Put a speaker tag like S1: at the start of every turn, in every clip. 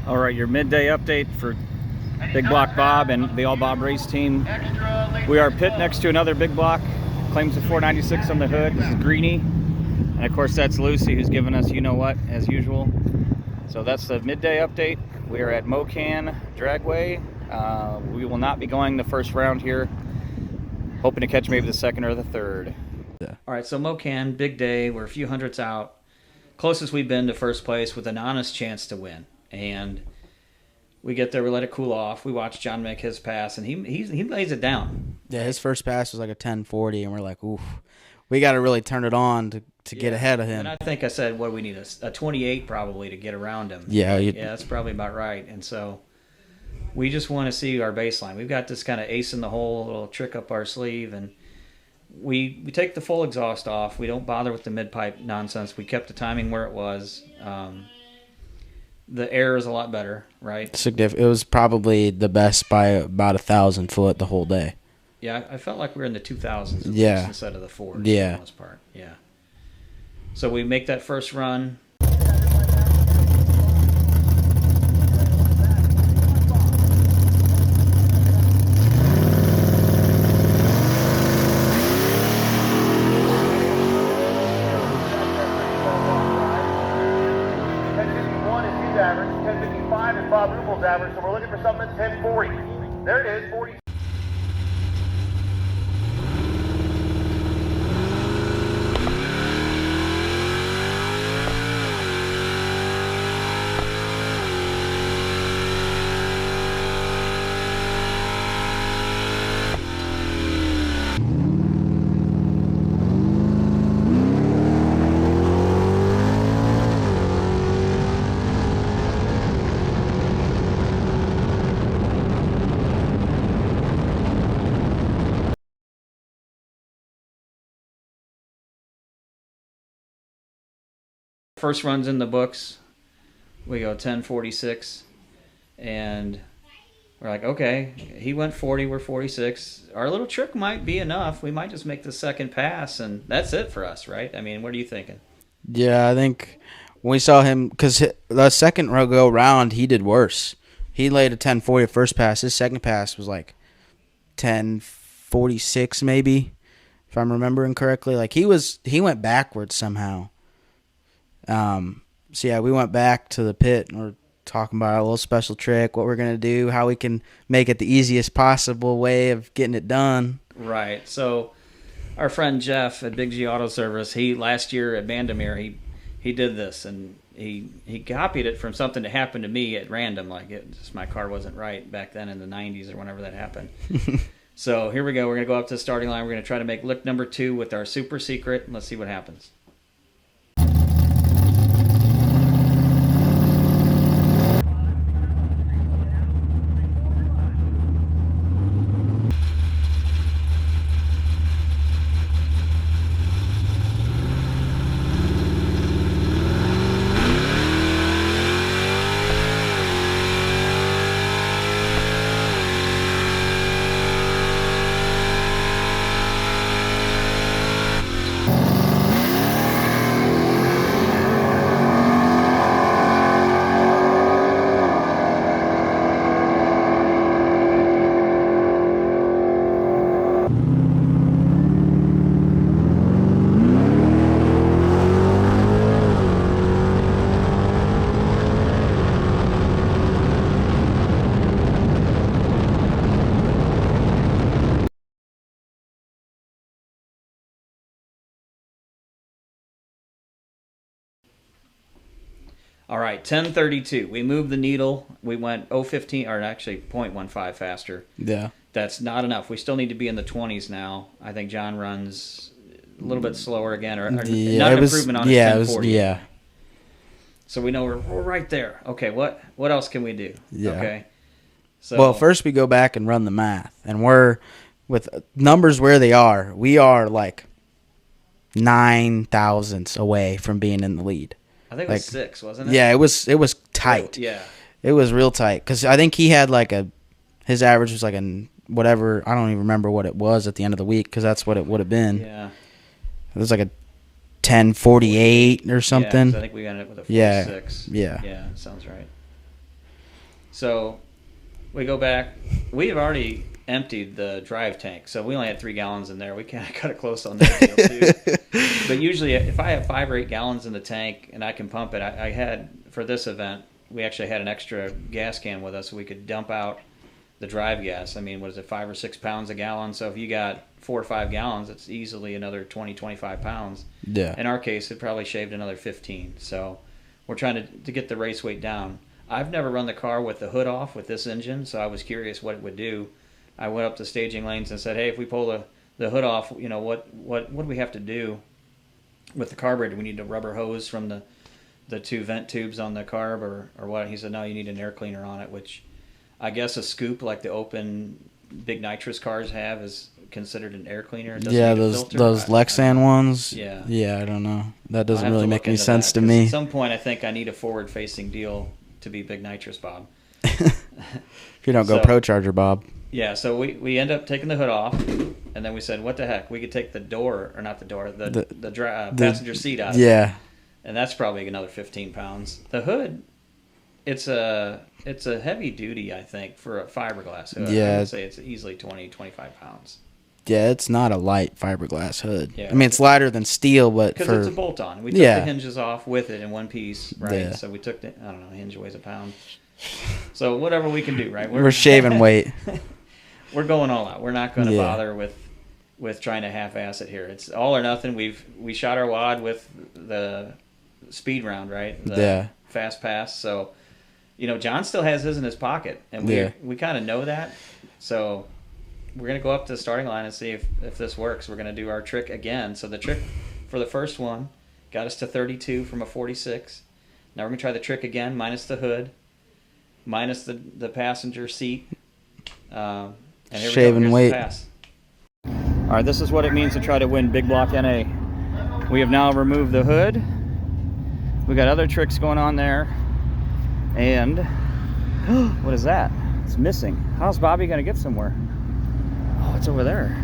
S1: All right, your midday update for Big Block Bob and the All Bob race team. We are pit next to another Big Block. Claims a 496 on the hood. This is Greeny. And of course that's Lucy, who's giving us you-know-what, as usual. So that's the midday update. We are at Mocan Dragway. We will not be going the first round here. Hoping to catch maybe the second or the third. All right, so Mocan, big day. We're a few hundredths out. Closest we've been to first place with an honest chance to win. And we get there, we let it cool off. We watch John make his pass, and he lays it down.
S2: Yeah, his first pass was like a 1040, and we're like, oof, we got to really turn it on to get ahead of him.
S1: And I think I said, what do we need, a 28 probably to get around him.
S2: Yeah.
S1: Yeah, that's probably about right. And so we just want to see our baseline. We've got this kind of ace in the hole, little trick up our sleeve, and we take the full exhaust off. We don't bother with the mid-pipe nonsense. We kept the timing where it was. The air is a lot better, right?
S2: It was probably the best by about 1,000 foot the whole day.
S1: Yeah, I felt like we were in the 2000s instead of the 4s for the most part. Yeah. So we make that first run.
S3: Average, 1055 is Bob Rubel's average, so we're looking for something at 1040. There it is, 40.
S1: First run's in the books. We go 1046, and we're like, okay, he went 40, we're 46. Our little trick might be enough. We might just make the second pass, and that's it for us, right? I mean, what are you thinking?
S2: Yeah, I think when we saw him, because the second go round, he did worse. He laid a 1040 first pass. His second pass was like 1046 maybe, if I'm remembering correctly. Like he went backwards somehow. So yeah, we went back to the pit and we're talking about a little special trick, what we're going to do, how we can make it the easiest possible way of getting it done.
S1: Right. So our friend Jeff at Big G Auto Service, he last year at Bandamere, he did this, and he copied it from something that happened to me at random. Like my car wasn't right back then in the 90s or whenever that happened. So here we go. We're going to go up to the starting line. We're going to try to make lick number 2 with our super secret, and let's see what happens. All right, 1032. We moved the needle. We went 0.15, or actually 0.15 faster.
S2: Yeah.
S1: That's not enough. We still need to be in the 20s now. I think John runs a little bit slower again, or not an improvement on his 1040.
S2: Yeah.
S1: So we know we're right there. Okay, what else can we do?
S2: Yeah.
S1: Okay. So,
S2: well, first we go back and run the math, and we're with numbers where they are. We are like 9 thousandths away from being in the lead.
S1: I think it was 6, wasn't it?
S2: Yeah, it was tight.
S1: Yeah.
S2: It was real tight because I think he had his average was like whatever. I don't even remember what it was at the end of the week because that's what it would have been.
S1: Yeah.
S2: It was like a 10:48 or something.
S1: Yeah, I think we ended up with a 46.
S2: Yeah.
S1: Yeah, sounds right. So we go back. We have already emptied the drive tank, so we only had 3 gallons in there. We kind of cut it close on that deal too. But usually, if I have 5 or 8 gallons in the tank and I can pump it, I had for this event. We actually had an extra gas can with us, so we could dump out the drive gas. I mean, what is it, 5 or 6 pounds a gallon? So if you got 4 or 5 gallons, it's easily another 20, 25 pounds.
S2: Yeah.
S1: In our case, it probably shaved another 15. So we're trying to get the race weight down. I've never run the car with the hood off with this engine, so I was curious what it would do. I went up to staging lanes and said, hey, if we pull the hood off, you know, what do we have to do with the carburetor? Do we need a rubber hose from the 2 vent tubes on the carb or what? He said, no, you need an air cleaner on it, which I guess a scoop like the open big nitrous cars have is considered an air cleaner. It
S2: Yeah, those Lexan ones.
S1: Yeah.
S2: Yeah, I don't know. That doesn't
S1: I'll have
S2: really
S1: to
S2: make
S1: look
S2: any
S1: into
S2: sense
S1: that,
S2: to
S1: 'cause
S2: me.
S1: At some point, I think I need a forward-facing deal to be big nitrous, Bob.
S2: If you don't go
S1: So-
S2: Pro Charger, Bob.
S1: Yeah, so we end up taking the hood off, and then we said, what the heck? We could take the door, or not the door, the passenger seat out of it.
S2: Yeah.
S1: And that's probably another 15 pounds. The hood, it's a heavy duty, I think, for a fiberglass hood. I
S2: Yeah.
S1: would say it's easily 20, 25 pounds.
S2: Yeah, it's not a light fiberglass hood.
S1: Yeah.
S2: I mean, it's lighter than steel, but
S1: Because
S2: for
S1: it's a bolt-on. We took
S2: Yeah.
S1: the hinges off with it in one piece, right?
S2: Yeah.
S1: So we took the, I don't know, hinge weighs a pound. So whatever we can do, right?
S2: we're shaving weight.
S1: We're going all out. We're not going to
S2: Yeah.
S1: bother with trying to half-ass it here. It's all or nothing. We shot our wad with the speed round, right? The
S2: Yeah.
S1: fast pass. So, you know, John still has his in his pocket, and we kind of know that. So we're going to go up to the starting line and see if this works. We're going to do our trick again. So the trick for the first one got us to 32 from a 46. Now we're going to try the trick again, minus the hood, minus the passenger seat. And here
S2: Shaving
S1: we go. Here's
S2: weight.
S1: the pass. All right, this is what it means to try to win Big Block NA. We have now removed the hood. We got other tricks going on there. And what is that? It's missing. How's Bobby going to get somewhere? Oh, it's over there.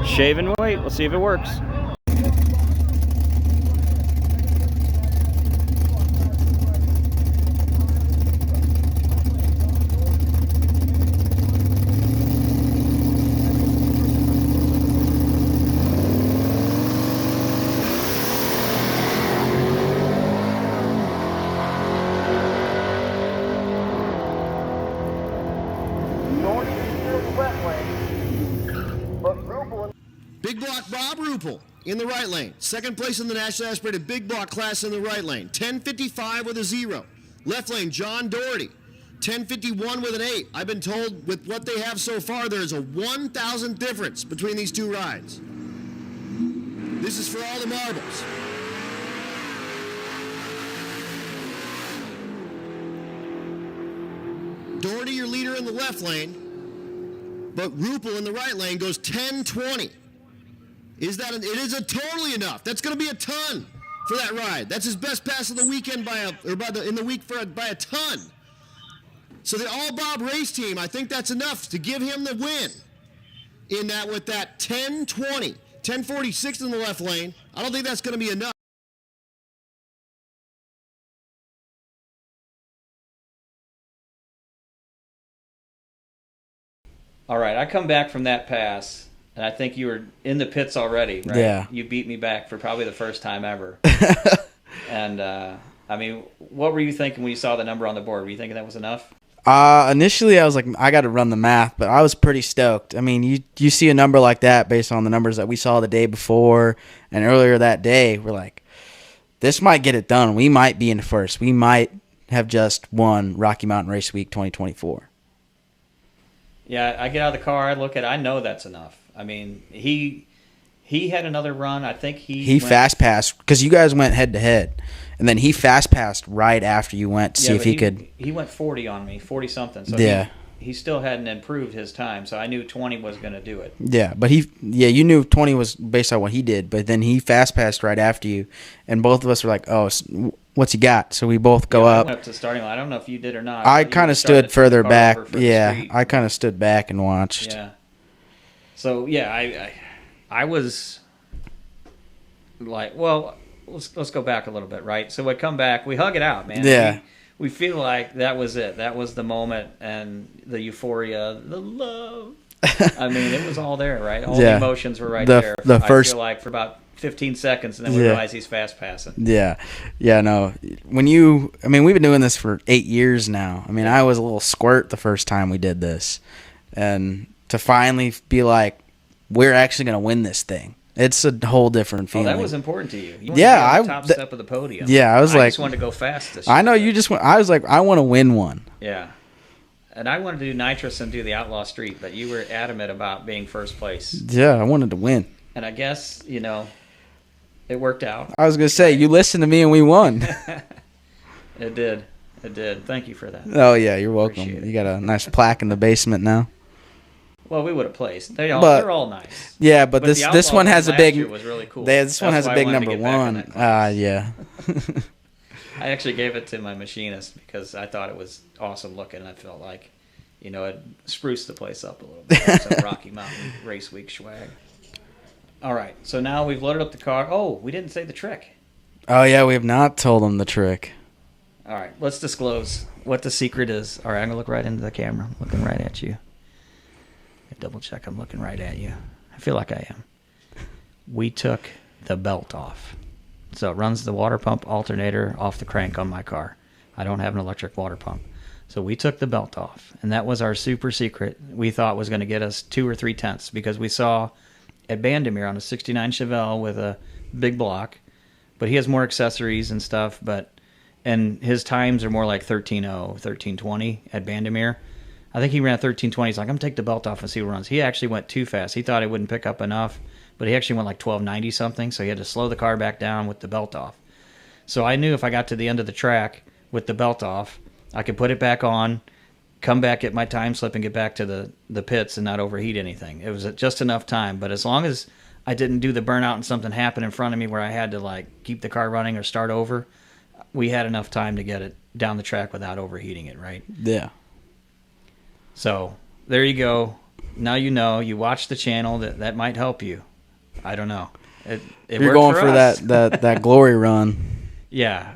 S1: Shaving weight. We'll see if it works.
S4: Big block Bob Ruppel in the right lane. Second place in the National Aspirated Big Block class in the right lane. 10:55 with a 0. Left lane, John Doherty. 10:51 with an 8. I've been told with what they have so far, there is a 1,000 difference between these two rides. This is for all the marbles. Doherty, your leader in the left lane, but Ruppel in the right lane goes 10:20. It is a totally enough. That's going to be a ton for that ride. That's his best pass of the weekend by a ton. So the All Bob race team, I think that's enough to give him the win. In that with that 10:20, 10:46 in the left lane. I don't think that's going to be enough.
S1: All right, I come back from that pass, and I think you were in the pits already, right?
S2: Yeah.
S1: You beat me back for probably the first time ever. And, I mean, what were you thinking when you saw the number on the board? Were you thinking that was enough?
S2: Initially, I was like, I got to run the math, but I was pretty stoked. I mean, you see a number like that based on the numbers that we saw the day before and earlier that day. We're like, this might get it done. We might be in first. We might have just won Rocky Mountain Race Week 2024.
S1: Yeah, I get out of the car, I look at it, I know that's enough. I mean, he had another run. I think he
S2: fast passed because you guys went head to head, and then he fast passed right after you went to see if he could.
S1: He went 40 on me, 40 something. So
S2: yeah,
S1: he still hadn't improved his time, so I knew 20 was going to do it.
S2: Yeah, but you knew 20 was based on what he did, but then he fast passed right after you, and both of us were like, "Oh, what's he got?" So we both go up.
S1: I went up to the starting line. I don't know if you did or not.
S2: I kind of stood further back. Yeah,
S1: street.
S2: I kind of stood back and watched.
S1: Yeah. So yeah, I was like, well, let's go back a little bit, right? So we come back, we hug it out, man.
S2: Yeah.
S1: we feel like that was it. That was the moment and the euphoria, the love. I mean, it was all there, right? All the emotions were right there.
S2: The first,
S1: I feel like for about 15 seconds, and then we realize he's fast passing.
S2: Yeah. No. We've been doing this for 8 years now. I mean, I was a little squirt the first time we did this. And to finally be like, we're actually going to win this thing. It's a whole different feeling.
S1: Oh, that was important to you. You wanted to be on the top step of the podium.
S2: Yeah, I just
S1: wanted to go fast this year.
S2: I know you just went. I was like, I want to win one.
S1: Yeah. And I wanted to do nitrous and do the Outlaw Street, but you were adamant about being first place.
S2: Yeah, I wanted to win.
S1: And I guess, it worked out.
S2: I was going to say, you listened to me and we won.
S1: It did. Thank you for that.
S2: Oh, yeah, you're welcome. You got a nice plaque in the basement now.
S1: Well, we would have placed. They're all nice.
S2: Yeah, but this one has a big.
S1: Was really cool.
S2: This one has a big number one. Yeah.
S1: I actually gave it to my machinist because I thought it was awesome looking. And I felt like, it spruced the place up a little bit. Some Rocky Mountain Race Week swag. All right, so now we've loaded up the car. Oh, we didn't say the trick.
S2: Oh yeah, we have not told them the trick.
S1: All right, let's disclose what the secret is. All right, I'm gonna look right into the camera. I'm looking right at you. Double check. I'm looking right at you. I feel like I am. We took the belt off. So it runs the water pump alternator off the crank on my car. I don't have an electric water pump. So we took the belt off. And that was our super secret we thought was going to get us 2 or 3 tenths. Because we saw at Bandimere on a 69 Chevelle with a big block. But he has more accessories and stuff. And his times are more like 13:0, 13:20 at Bandimere. I think he ran 13:20. He's like, I'm going to take the belt off and see what runs. He actually went too fast. He thought he wouldn't pick up enough, but he actually went like 12:90 something, so he had to slow the car back down with the belt off. So I knew if I got to the end of the track with the belt off, I could put it back on, come back at my time slip and get back to the pits and not overheat anything. It was just enough time, but as long as I didn't do the burnout and something happened in front of me where I had to like keep the car running or start over, we had enough time to get it down the track without overheating it, right?
S2: Yeah.
S1: So there you go. Now you watch the channel. That might help you. I don't know.
S2: You're going for that glory run.
S1: Yeah,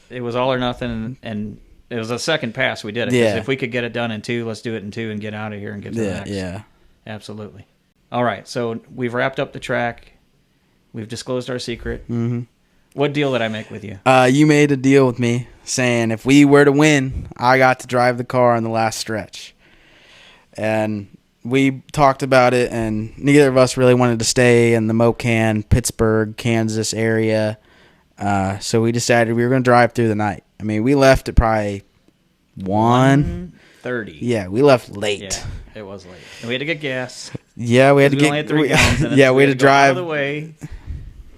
S1: it was all or nothing, and it was a second pass we did it.
S2: Yeah.
S1: If we could get it done in 2, let's do it in 2 and get out of here and get to the next.
S2: Yeah.
S1: Absolutely. All right, so we've wrapped up the track. We've disclosed our secret.
S2: Mm-hmm.
S1: What deal did I make with you?
S2: You made a deal with me saying if we were to win, I got to drive the car on the last stretch. And we talked about it, and neither of us really wanted to stay in the Mocan, Pittsburgh, Kansas area. So we decided we were going to drive through the night. I mean, we left at probably 1:30. Yeah, we left late.
S1: Yeah, it was late. And we had to get gas.
S2: Yeah, we had to get.
S1: We only had 3 gallons in it.
S2: Yeah, we had to drive.
S1: Out of the way.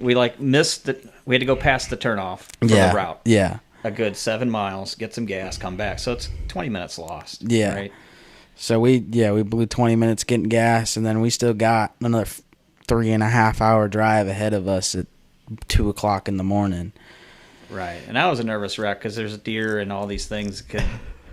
S1: We missed the. We had to go past the turnoff for the route.
S2: Yeah.
S1: A good 7 miles, get some gas, come back. So it's 20 minutes lost.
S2: Yeah.
S1: Right.
S2: So we blew 20 minutes getting gas, and then we still got another 3.5 hour drive ahead of us at 2 o'clock in the morning.
S1: Right, and I was a nervous wreck because there's deer and all these things could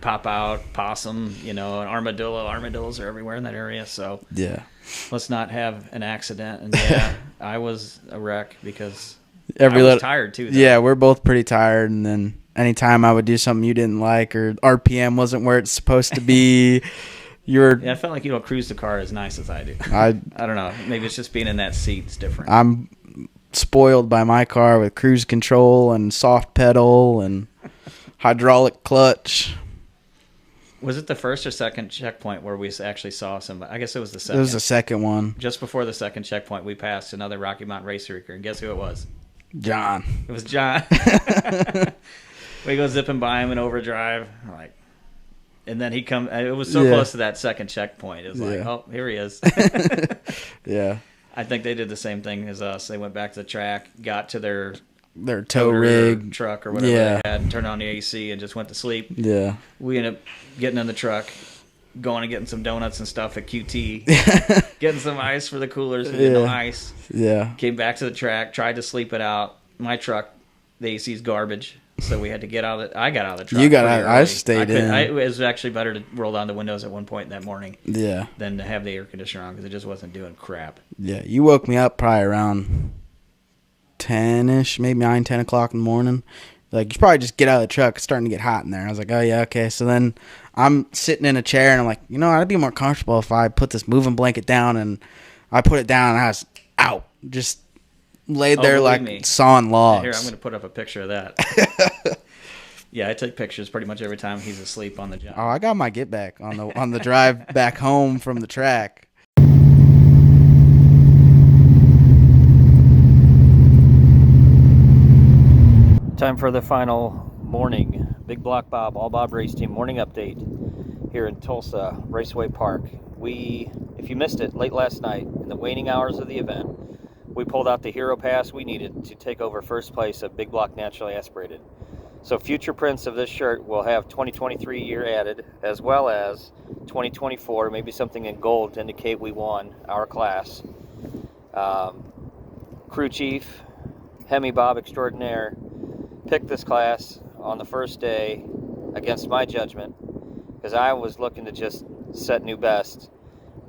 S1: pop out, possum, and armadillo. Armadillos are everywhere in that area, so
S2: yeah,
S1: let's not have an accident. And yeah, I was a wreck because I was tired too. Though.
S2: Yeah, we're both pretty tired, and then anytime I would do something you didn't like or RPM wasn't where it's supposed to be,
S1: Yeah, I felt like you don't cruise the car as nice as I do. I don't know. Maybe it's just being in that seat is different.
S2: I'm spoiled by my car with cruise control and soft pedal and hydraulic clutch.
S1: Was it the first or second checkpoint where we actually saw somebody? I guess it was the second.
S2: It was the second one.
S1: Just before the second checkpoint, we passed another Rocky Mountain racer, and guess who it was?
S2: John.
S1: It was John. We go zipping by him in overdrive, like, and then he comes. It was so close to that second checkpoint. It was like, oh, here he is.
S2: Yeah.
S1: I think they did the same thing as us. They went back to the track, got to their
S2: tow rig
S1: truck or whatever they had, turned on the AC, and just went to sleep.
S2: Yeah.
S1: We ended up getting in the truck, going and getting some donuts and stuff at QT, getting some ice for the coolers. We did no ice.
S2: Yeah.
S1: Came back to the track, tried to sleep it out. My truck, the AC's garbage, so we had to get out of it. I got out of the truck.
S2: You got out. I stayed in.
S1: It was actually better to roll down the windows at one point that morning.
S2: Yeah.
S1: Than to have the air conditioner on because it just wasn't doing crap.
S2: Yeah, you woke me up probably around 10-ish, maybe 9, 10 o'clock in the morning. Like, you should probably just get out of the truck. It's starting to get hot in there. I was like, oh, yeah, okay. So then I'm sitting in a chair, and I'm like, I'd be more comfortable if I put this moving blanket down, and I put it down, and I was out. Just laid there like sawing logs.
S1: Here, I'm going to put up a picture of that. Yeah, I take pictures pretty much every time he's asleep on the job.
S2: Oh, I got my get back on the drive back home from the track.
S1: Time for the final morning Big Block Bob, All Bob Race Team morning update here in Tulsa Raceway Park. If you missed it late last night in the waning hours of the event, we pulled out the hero pass we needed to take over first place of Big Block Naturally Aspirated. So future prints of this shirt will have 2023 year added, as well as 2024, maybe something in gold to indicate we won our class. Crew Chief, Hemi Bob Extraordinaire, picked this class on the first day against my judgment, because I was looking to just set new best.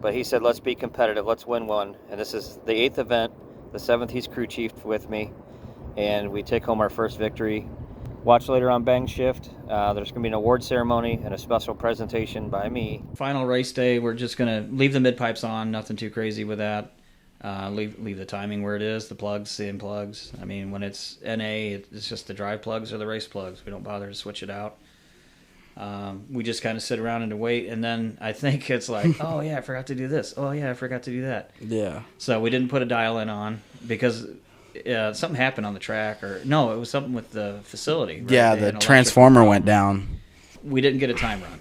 S1: But he said, let's be competitive, let's win one. And this is the 8th event, the 7th he's crew chief with me, and we take home our first victory. Watch later on Bang Shift. There's going to be an award ceremony and a special presentation by me. Final race day, we're just going to leave the mid-pipes on, nothing too crazy with that. Leave the timing where it is, the plugs, same plugs. I mean, when it's NA, it's just the drive plugs or the race plugs. We don't bother to switch it out. We just kind of sit around and wait, and then I think it's like, oh, yeah, I forgot to do this. Oh, yeah, I forgot to do that.
S2: Yeah.
S1: So we didn't put a dial-in on because something happened on the track. Or no, it was something with the facility. Right?
S2: Yeah, the transformer went down.
S1: We didn't get a time run.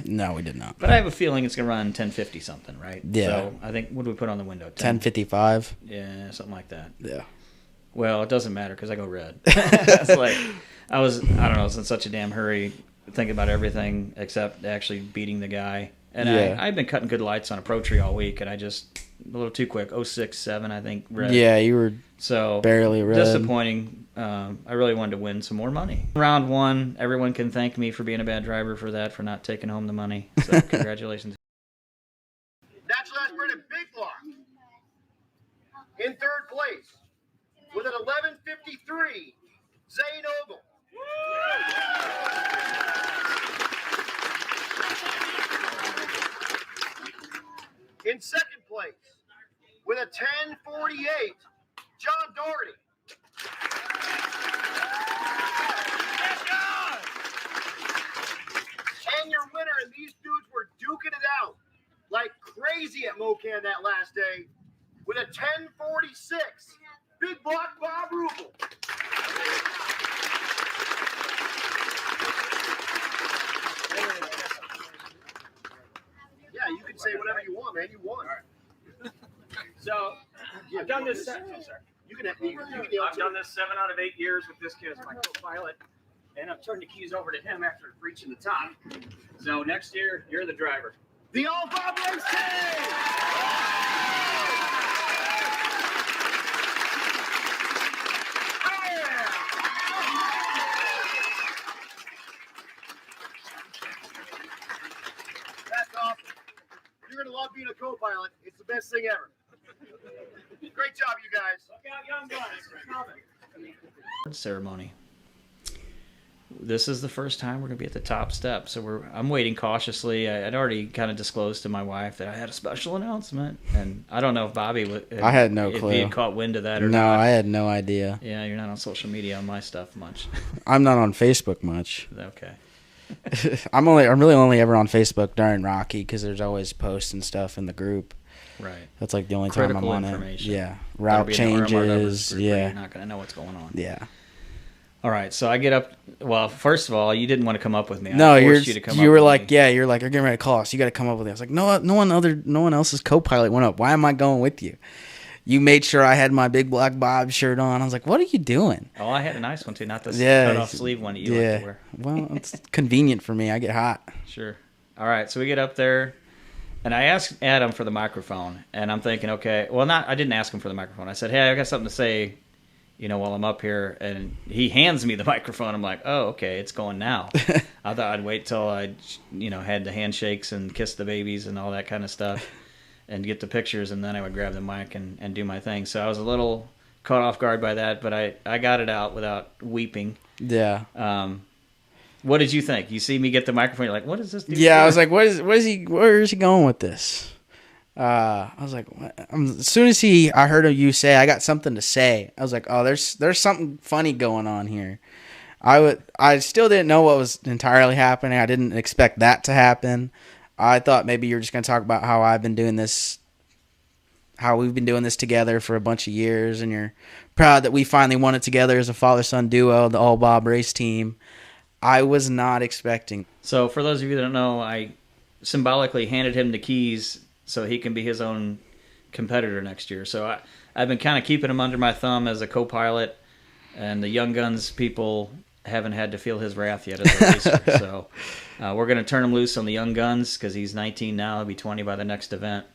S2: No, we did not.
S1: But I have a feeling it's going to run 1050 something, right?
S2: Yeah.
S1: So I think, what do we put on the window?
S2: 1055.
S1: Yeah, something like that.
S2: Yeah.
S1: Well, it doesn't matter because I go red. It's like, I don't know, I was in such a damn hurry thinking about everything except actually beating the guy. And
S2: yeah.
S1: I've been cutting good lights on a Pro Tree all week, and I just, a little too quick, 06.7, I think, red.
S2: Yeah, you were
S1: so
S2: barely red.
S1: Disappointing. I really wanted to win some more money. Round 1, everyone can thank me for being a bad driver for that, for not taking home the money. So congratulations.
S3: Natural Aspirated Big Block in 3rd place with an 11:53, Zane Ogle. In 2nd place with a 10:48, John Doherty. And your winner, and these dudes were duking it out like crazy at Mocan that last day with a 10:46, Big Block Bob Rubel. Yeah, you can say whatever you want, man. You won. So, I've done this. I've done this 7 out of 8 years with this kid as my co-pilot, and I've turned the keys over to him after reaching the top. So next year, you're the driver. The All Bob Race Team! That's awesome. You're going to love being a co-pilot. It's the best thing ever. Great job, you guys. Look out, young guys.
S1: Ceremony. This is the first time we're going to be at the top step, so I'm waiting cautiously. I'd already kind of disclosed to my wife that I had a special announcement, and I don't know if Bobby would.
S2: I had no clue.
S1: If he had caught wind of that or
S2: not.
S1: not.
S2: No, I had no idea.
S1: Yeah, you're not on social media on my stuff much.
S2: I'm not on Facebook much.
S1: Okay.
S2: I'm really only ever on Facebook during Rocky because there's always posts and stuff in the group.
S1: Right.
S2: That's like the only
S1: Critical
S2: time I'm on
S1: information.
S2: it. Yeah. Route changes. Yeah.
S1: You're not going to know what's going on.
S2: Yeah.
S1: All right, so I get up. Well, first of all, you didn't want to come up with me.
S2: No,
S1: I forced you to come up
S2: were
S1: with
S2: like,
S1: me.
S2: yeah, you're like, you're getting ready to call us. You got to come up with it. I was like, no one else's co-pilot went up. Why am I going with you? You made sure I had my Big Black Bob shirt on. I was like, what are you doing?
S1: Oh, I had a nice one too, not the
S2: cut
S1: off sleeve one that you like to wear.
S2: Well, it's convenient for me. I get hot.
S1: Sure. All right, so we get up there, and I asked Adam for the microphone, and I'm thinking, okay, well, I didn't ask him for the microphone. I said, hey, I got something to say, while I'm up here, and he hands me the microphone. I'm like, oh, okay, it's going now. I thought I'd wait till I, had the handshakes and kiss the babies and all that kind of stuff and get the pictures, and then I would grab the mic and do my thing. So I was a little caught off guard by that, but I got it out without weeping.
S2: Yeah.
S1: What did you think? You see me get the microphone, you're like, what is this dude
S2: Yeah,
S1: doing?
S2: I was like, where is he going with this? I was like, what? As soon as I heard you say, I got something to say. I was like, oh, there's something funny going on here. I still didn't know what was entirely happening. I didn't expect that to happen. I thought maybe you were just going to talk about how we've been doing this together for a bunch of years, and you're proud that we finally won it together as a father-son duo, the All Bob race team. I was not expecting.
S1: So for those of you that don't know, I symbolically handed him the keys so he can be his own competitor next year. So I've been kind of keeping him under my thumb as a co-pilot, and the Young Guns people haven't had to feel his wrath yet as a racer. So we're going to turn him loose on the Young Guns because he's 19 now. He'll be 20 by the next event.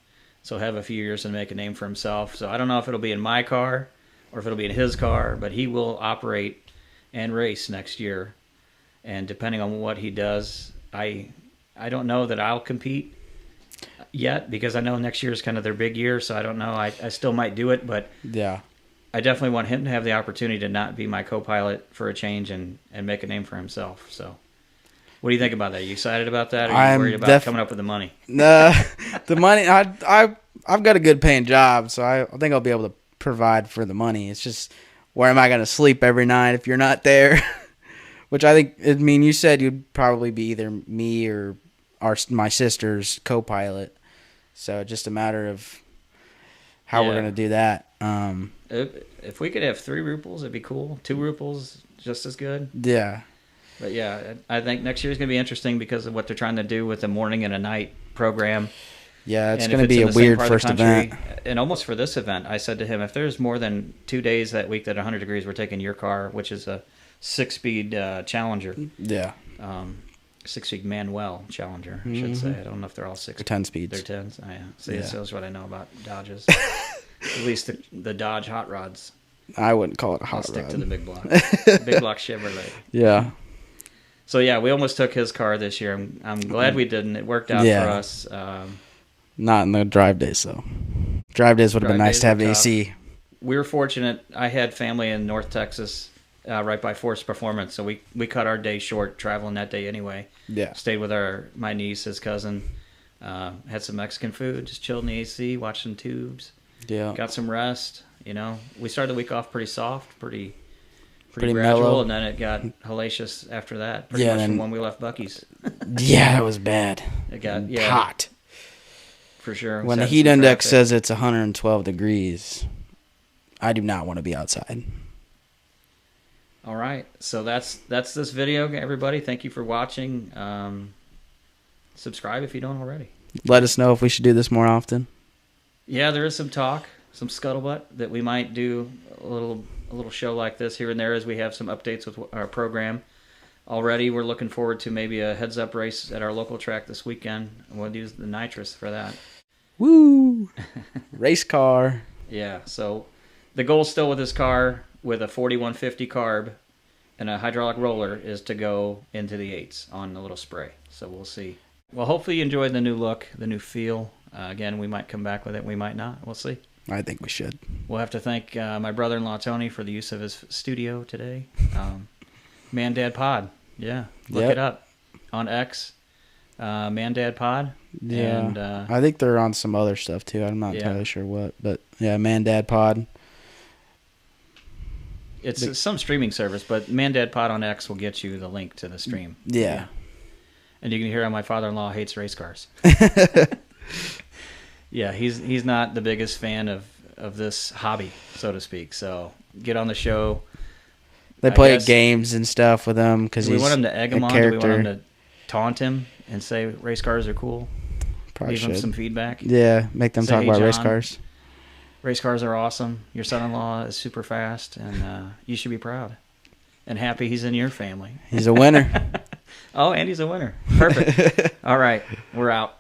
S1: So he'll have a few years to make a name for himself. So I don't know if it'll be in my car or if it'll be in his car, but he will operate and race next year. And depending on what he does, I don't know that I'll compete yet because I know next year is kind of their big year. So I don't know. I still might do it, but
S2: Yeah.
S1: I definitely want him to have the opportunity to not be my co-pilot for a change and make a name for himself. So what do you think about that? Are you excited about that? Or are you worried about coming up with the money?
S2: The money, I've got a good paying job, so I think I'll be able to provide for the money. It's just, where am I going to sleep every night if you're not there? Which you said you'd probably be either me or my sister's co-pilot. So it's just a matter of how we're going to do that.
S1: If we could have 3 ruples, it'd be cool. 2 ruples, just as good.
S2: Yeah.
S1: But yeah, I think next year is going to be interesting because of what they're trying to do with the morning and a night program.
S2: Yeah, it's going to be a weird first event.
S1: And almost for this event, I said to him, if there's more than 2 days that week that 100 degrees, we're taking your car, which is a 6-speed Challenger.
S2: Yeah.
S1: 6-speed Manuel Challenger, I should say. I don't know if they're all 6.
S2: Or 10 speeds.
S1: They're 10s. Oh, yeah. See,
S2: Yeah.
S1: that shows what I know about Dodges. At least the Dodge hot rods.
S2: I wouldn't call it a
S1: I'll
S2: hot
S1: stick
S2: rod.
S1: to the big block. Big block Chevrolet.
S2: Yeah.
S1: So yeah, we almost took his car this year. I'm glad we didn't. It worked out for us.
S2: Not in the drive days, though. Drive days would have been nice to have AC.
S1: We were fortunate. I had family in North Texas, right by Forest Performance, so we cut our day short traveling that day anyway.
S2: Yeah.
S1: Stayed with my niece, his cousin. Had some Mexican food, just chilled in the AC, watched some tubes.
S2: Yeah.
S1: Got some rest. We started the week off pretty soft, pretty
S2: Pretty
S1: gradual,
S2: mellow.
S1: and then it got hellacious after that. Pretty much from when we left Buc-ee's.
S2: Yeah, that was bad.
S1: It got
S2: hot.
S1: For sure.
S2: When the heat index says it's 112 degrees, I do not want to be outside.
S1: All right. So that's this video, everybody. Thank you for watching. Subscribe if you don't already.
S2: Let us know if we should do this more often.
S1: Yeah, there is some talk, some scuttlebutt that we might do a little show like this here and there as we have some updates with our program. Already, we're looking forward to maybe a heads-up race at our local track this weekend. We'll use the nitrous for that.
S2: Woo! Race car.
S1: Yeah, so the goal still with this car, with a 4150 carb and a hydraulic roller, is to go into the 8s on the little spray. So we'll see. Well, hopefully you enjoyed the new look, the new feel. Again, we might come back with it. We might not. We'll see.
S2: I think we should.
S1: We'll have to thank my brother-in-law, Tony, for the use of his studio today. Man Dad Pod. Yeah. Look it up on X. Man Dad Pod.
S2: Yeah.
S1: And,
S2: I think they're on some other stuff, too. I'm not entirely sure what. But, yeah, Man Dad Pod.
S1: It's some streaming service, but Man Dad Pod on X will get you the link to the stream.
S2: Yeah.
S1: And you can hear how my father-in-law hates race cars. Yeah, he's not the biggest fan of this hobby, so to speak. So get on the show.
S2: They play games and stuff with him because he's
S1: we want him to egg him
S2: a
S1: on.
S2: character.
S1: Do we want him to taunt him and say race cars are cool?
S2: Probably
S1: Leave
S2: should.
S1: him some feedback.
S2: Yeah, make them
S1: Say,
S2: talk
S1: "Hey,
S2: about race
S1: John,
S2: cars.
S1: Race cars are awesome. Your son-in-law is super fast, and you should be proud and happy he's in your family.
S2: He's a winner.
S1: Oh, and he's a winner. Perfect. All right, we're out.